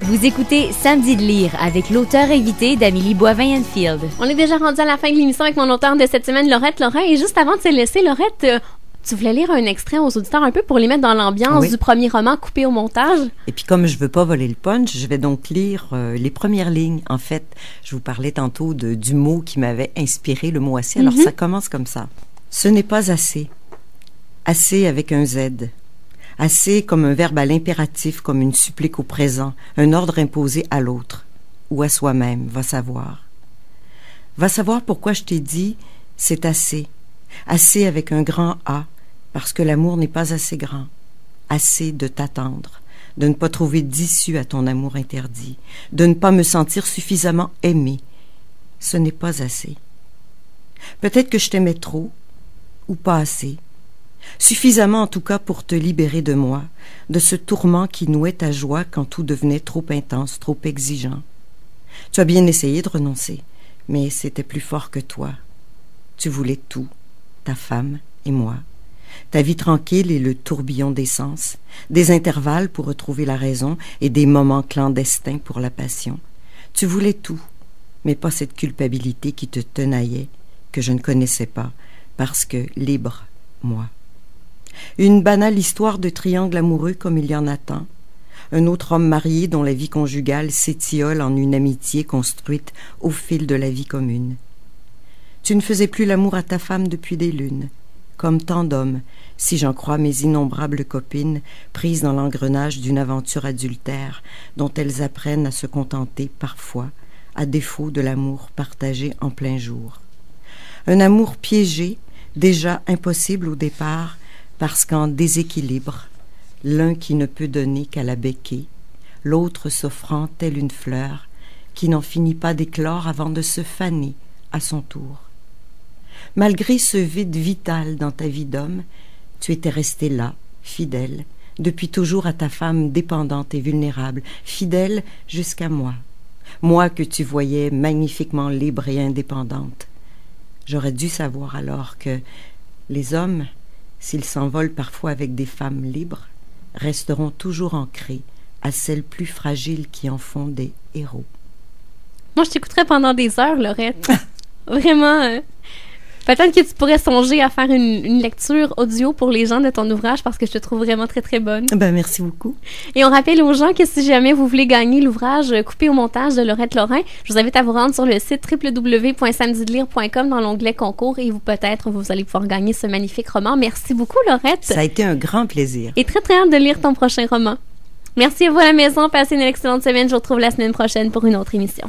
Vous écoutez Samedi de lire avec l'auteur invité d'Amélie Boivin-Enfield. On est déjà rendu à la fin de l'émission avec mon auteur de cette semaine, Laurette Lorrain. Et juste avant de se laisser, Laurette, tu voulais lire un extrait aux auditeurs un peu pour les mettre dans l'ambiance du premier roman coupé au montage. Et puis comme je veux pas voler le punch, je vais donc lire les premières lignes. En fait, je vous parlais tantôt du mot qui m'avait inspiré, le mot assez. Alors ça commence comme ça. Ce n'est pas assez. Assez avec un Z. Assez comme un verbe à l'impératif, comme une supplique au présent, un ordre imposé à l'autre, ou à soi-même, va savoir. Va savoir pourquoi je t'ai dit « c'est assez ». Assez avec un grand A, parce que l'amour n'est pas assez grand. Assez de t'attendre, de ne pas trouver d'issue à ton amour interdit, de ne pas me sentir suffisamment aimée. Ce n'est pas assez. Peut-être que je t'aimais trop, ou pas assez. Suffisamment en tout cas pour te libérer de moi, de ce tourment qui nouait ta joie quand tout devenait trop intense, trop exigeant. Tu as bien essayé de renoncer, mais c'était plus fort que toi. Tu voulais tout, ta femme et moi, ta vie tranquille et le tourbillon des sens, des intervalles pour retrouver la raison et des moments clandestins pour la passion. Tu voulais tout, mais pas cette culpabilité qui te tenaillait, que je ne connaissais pas, parce que libre, moi. Une banale histoire de triangle amoureux comme il y en a tant. Un autre homme marié dont la vie conjugale s'étiole en une amitié construite au fil de la vie commune. Tu ne faisais plus l'amour à ta femme depuis des lunes, comme tant d'hommes, si j'en crois mes innombrables copines, prises dans l'engrenage d'une aventure adultère, dont elles apprennent à se contenter parfois, à défaut de l'amour partagé en plein jour. Un amour piégé, déjà impossible au départ, parce qu'en déséquilibre, l'un qui ne peut donner qu'à la becquée, l'autre s'offrant telle une fleur qui n'en finit pas d'éclore avant de se faner à son tour. Malgré ce vide vital dans ta vie d'homme, tu étais resté là, fidèle, depuis toujours à ta femme dépendante et vulnérable, fidèle jusqu'à moi, moi que tu voyais magnifiquement libre et indépendante. J'aurais dû savoir alors que les hommes, s'ils s'envolent parfois avec des femmes libres, resteront toujours ancrés à celles plus fragiles qui en font des héros. Moi, je t'écouterais pendant des heures, Laurette. Vraiment. Peut-être que tu pourrais songer à faire une lecture audio pour les gens de ton ouvrage parce que je te trouve vraiment très, très bonne. Ben, merci beaucoup. Et on rappelle aux gens que si jamais vous voulez gagner l'ouvrage coupé au montage de Laurette Lorrain, je vous invite à vous rendre sur le site www.samedidelire.com dans l'onglet concours et vous allez pouvoir gagner ce magnifique roman. Merci beaucoup, Laurette. Ça a été un grand plaisir. Et très, très hâte de lire ton prochain roman. Merci à vous à la maison. Passez une excellente semaine. Je vous retrouve la semaine prochaine pour une autre émission.